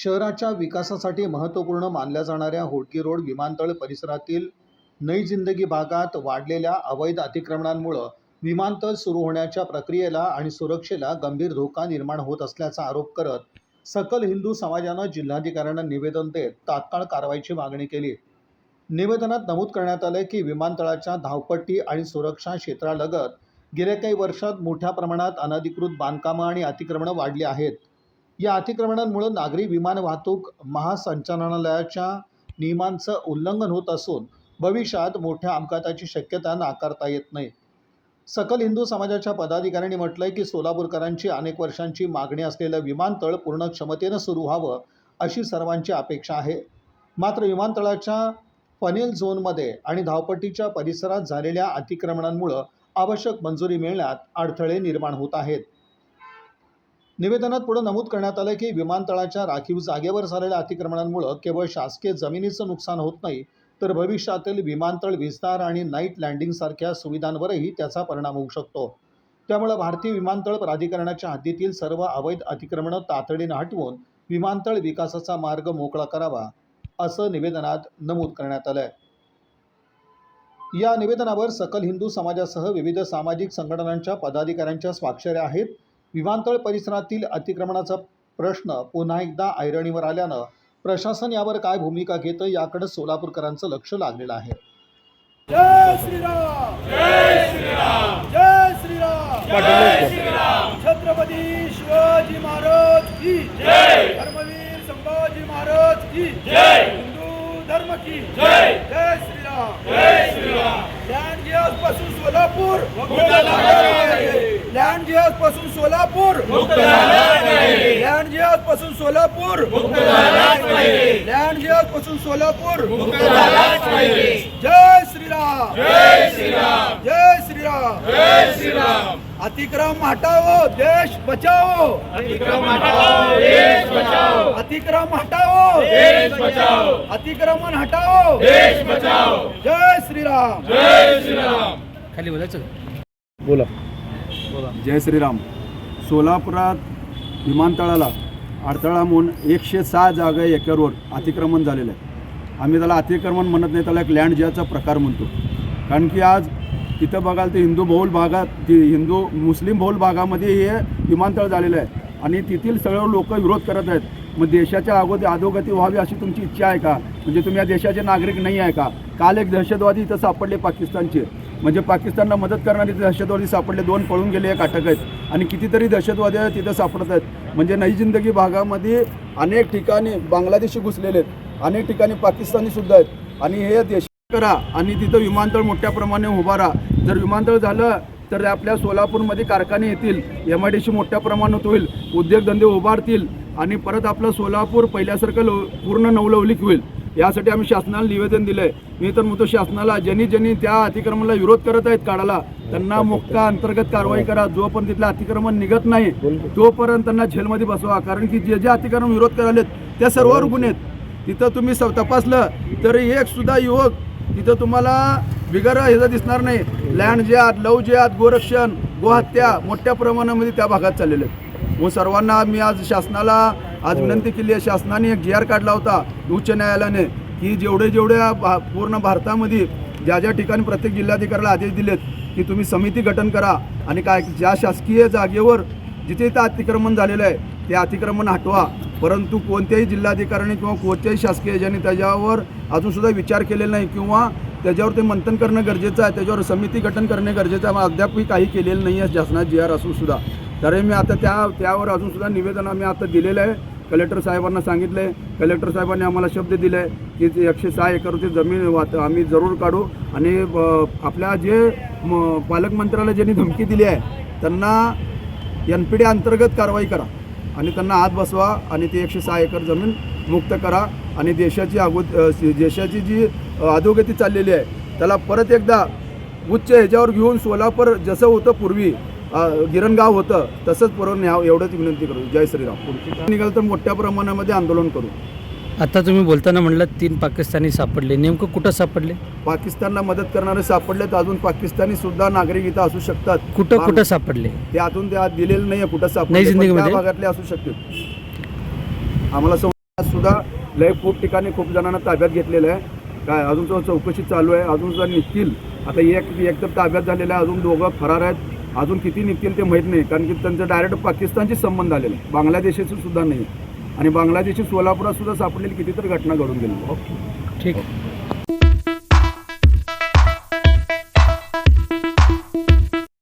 शहराच्या विकासासाठी महत्त्वपूर्ण मानल्या जाणाऱ्या होटगी रोड विमानतळ परिसरातील नई जिंदगी भागात वाढलेल्या अवैध अतिक्रमणांमुळे विमानतळ सुरू होण्याच्या प्रक्रियेला आणि सुरक्षेला गंभीर धोका निर्माण होत असल्याचा आरोप करत सकल हिंदू समाजानं जिल्हाधिकाऱ्यांना निवेदन देत तात्काळ कारवाईची मागणी केली। निवेदनात नमूद करण्यात आले की विमानतळाच्या धावपट्टी आणि सुरक्षा क्षेत्रालगत गेल्या काही वर्षात मोठ्या प्रमाणात अनधिकृत बांधकामं आणि अतिक्रमणं वाढली आहेत। या अतिक्रमणांमुळे नागरी विमान वाहतूक महासंचालनालयाच्या नियमांचं उल्लंघन होत असून भविष्यात मोठ्या अपघाताची शक्यता नाकारता येत नाही। सकल हिंदू समाजाच्या पदाधिकाऱ्यांनी म्हटलंय की सोलापूरकरांची अनेक वर्षांची मागणी असलेलं विमानतळ पूर्ण क्षमतेनं सुरू व्हावं अशी सर्वांची अपेक्षा आहे। मात्र विमानतळाच्या पनेल झोनमध्ये आणि धावपट्टीच्या परिसरात झालेल्या अतिक्रमणांमुळे आवश्यक मंजुरी मिळण्यात अडथळे निर्माण होत आहेत। निवेदनात पुढे नमूद करण्यात आले की विमानतळाच्या राखीव जागेवर झालेल्या अतिक्रमणांमुळे केवळ शासकीय जमिनीचं नुकसान होत नाही, तर भविष्यातील विमानतळ विस्तार आणि नाईट लँडिंग सारख्या सुविधांवरही त्याचा परिणाम होऊ शकतो। त्यामुळे भारतीय विमानतळ प्राधिकरणाच्या हद्दीतील सर्व अवैध अतिक्रमणं तातडीने हटवून विमानतळ विकासाचा मार्ग मोकळा करावा, असं निवेदनात नमूद करण्यात आलंय। या निवेदनावर सकल हिंदू समाजासह विविध सामाजिक संघटनांच्या पदाधिकाऱ्यांच्या स्वाक्षऱ्या आहेत। विमानतळ परिसरातील अतिक्रमणाचा प्रश्न पुन्हा एकदा ऐरणीवर आल्यानं प्रशासन यावर काय भूमिका घेतं याकडे सोलापूरकरांचं लक्ष लागलेलं आहे। जय श्रीराम, जय श्रीराम, जय श्रीराम, जय श्रीराम। छत्रपती शिवाजी महाराज की जय, धर्मवीर संभाजी महाराज की जय, हिंदू धर्म की जय, जय श्रीराम, जय श्रीराम। लँड जिहाज पासून सोलापूर मुक्त झाला पाहिजे, लँड जिहाज पासून सोलापूर मुक्त झाला पाहिजे, लँड जिहाज पासून सोलापूर मुक्त झाला पाहिजे, लँड जिहाज पासून सोलापूर मुक्त झाला पाहिजे। जय श्रीराम, जय श्रीराम, जय श्रीराम, जय श्रीराम। अतिक्रम हटाओ, देश बचाओ, अतिक्रम हटाओ, देश बचाओ, अतिक्रम हटाओ, देश बचाओ, अतिक्रमण हटाओ, देश बचाओ। जय श्रीराम, जय श्रीराम। खाली बोलायचं बोला। जय श्रीराम। सोलापुरात विमानतळाला अडथळा म्हणून 106 जागा एकरवर अतिक्रमण झालेलं आहे। आम्ही त्याला अतिक्रमण म्हणत नाही, त्याला एक लँड जिहाजचा प्रकार म्हणतो। कारण की आज तिथं बघाल तर हिंदू बहुल भागात हिंदू मुस्लिम बहुल भागामध्ये हे विमानतळ झालेलं आहे आणि तेथील सर्व लोक विरोध करत आहेत। मग देशाच्या अधोगती व्हावी अशी तुमची इच्छा आहे का? म्हणजे तुम्ही या देशाचे नागरिक नाही आहे का? काल एक दहशतवादी इथं सापडले पाकिस्तानचे, म्हणजे पाकिस्तानला मदत करणारे दहशतवादी सापडले, 2 पळून गेले, एक अटक आहेत आणि कितीतरी दहशतवादी तिथं सापडत आहेत। म्हणजे नई जिंदगी भागामध्ये अनेक ठिकाणी बांगलादेशी घुसलेले आहेत, अनेक ठिकाणी पाकिस्तानीसुद्धा आहेत आणि हे देश करा आणि तिथं विमानतळ मोठ्या प्रमाणे उभारा। जर विमानतळ झालं तर आपल्या सोलापूरमध्ये कारखाने येतील, MIDC मोठ्या प्रमाणात होईल, उद्योगधंदे उभारतील आणि परत आपलं सोलापूर पहिल्यासारखं पूर्ण नवलौकिक होईल। यासाठी आम्ही शासनाला निवेदन दिलं आहे। मी तर म्हणतो शासनाला ज्यांनी त्या अतिक्रमणाला विरोध करत आहेत काढायला त्यांना मोक्का अंतर्गत कारवाई करा। जोपर्यंत तिथलं अतिक्रमण निघत नाही तोपर्यंत त्यांना जेलमध्ये बसवा, कारण की जे अतिक्रमण विरोध करायलेत त्या सर्वांवर गुन्हे आहेत। तिथं तुम्ही तपासलं तर एक सुद्धा युवक तिथं तुम्हाला बिगर ह्याचं दिसणार नाही। लँड जिहाद, लव जिहाद, गोरक्षण, गोहत्या मोठ्या प्रमाणामध्ये त्या भागात चाललेले आहेत। मग सर्वांना मी आज शासनाला विनंती केली आहे। शासनाने एक GR काढला होता उच्च न्यायालयाने की जेवढ्या पूर्ण भारतामध्ये ज्या ठिकाणी प्रत्येक जिल्हाधिकाऱ्याला आदेश दिलेत की तुम्ही समिती गठन करा आणि ज्या शासकीय जागेवर जिथे अतिक्रमण झालेलं आहे ते अतिक्रमण हटवा। परंतु कोणत्याही जिल्हाधिकाऱ्याने किंवा कोणत्याही शासकीय याने त्याच्यावर अजूनसुद्धा विचार केलेला नाही किंवा त्याच्यावर ते मंथन करणं गरजेचं आहे, त्याच्यावर समिती गठन करणे गरजेचं आहे। अद्यापही काही केलेलं नाही आहे शासनात GR असूनसुद्धा। तरी मी आता त्यावर अजूनसुद्धा निवेदन आम्ही आता दिलेलं आहे, कलेक्टर साहेबांना सांगितलं आहे। कलेक्टर साहेबांनी आम्हाला शब्द दिले आहे की 106 एकरची जमीन आम्ही जरूर काढू आणि आपल्या जे पालकमंत्र्याला ज्यांनी धमकी दिली आहे त्यांना NPD अंतर्गत कारवाई करा आणि त्यांना आत बसवा आणि ती 106 एकर जमीन मुक्त करा आणि देशाची जी अधोगती चाललेली आहे त्याला परत एकदा उच्च ह्याच्यावर घेऊन सोलापूर जसं होतं पूर्वी गिरणगाव होतं तसंच पुरवून एवढंच विनंती करू। जय श्रीराम। निघाल तर मोठ्या प्रमाणामध्ये आंदोलन करू। आता तुम्ही बोलताना म्हणलं 3 पाकिस्तानी सापडले, नेमकं कुठं सापडले? पाकिस्तानला मदत करणारे सापडले, तर अजून पाकिस्तानी सुद्धा नागरिक इथं असू शकतात। कुठं सापडले ते अजून दिलेलं नाही, कुठं सापडले नई जिंदगीमध्ये भागातले असू शकते आम्हाला सुद्धा लय खूप ठिकाणी खूप जणांना ताब्यात घेतलेलं आहे. काय अजून तो चौकशी चालू आहे. अजून सुद्धा निघतील. आता एक तर ताब्यात झालेलं आहे, अजून दोघं फरार आहेत. अजून किती निघतील ते माहीत नाही, कारण की त्यांचं डायरेक्ट पाकिस्तानशी संबंध आलेले आहे, बांगलादेशाशी सुद्धा नाही. आणि बांगलादेशी सोलापुरात सुद्धा सापडलेली कितीतरी घटना घडून गेली. ठीक आहे.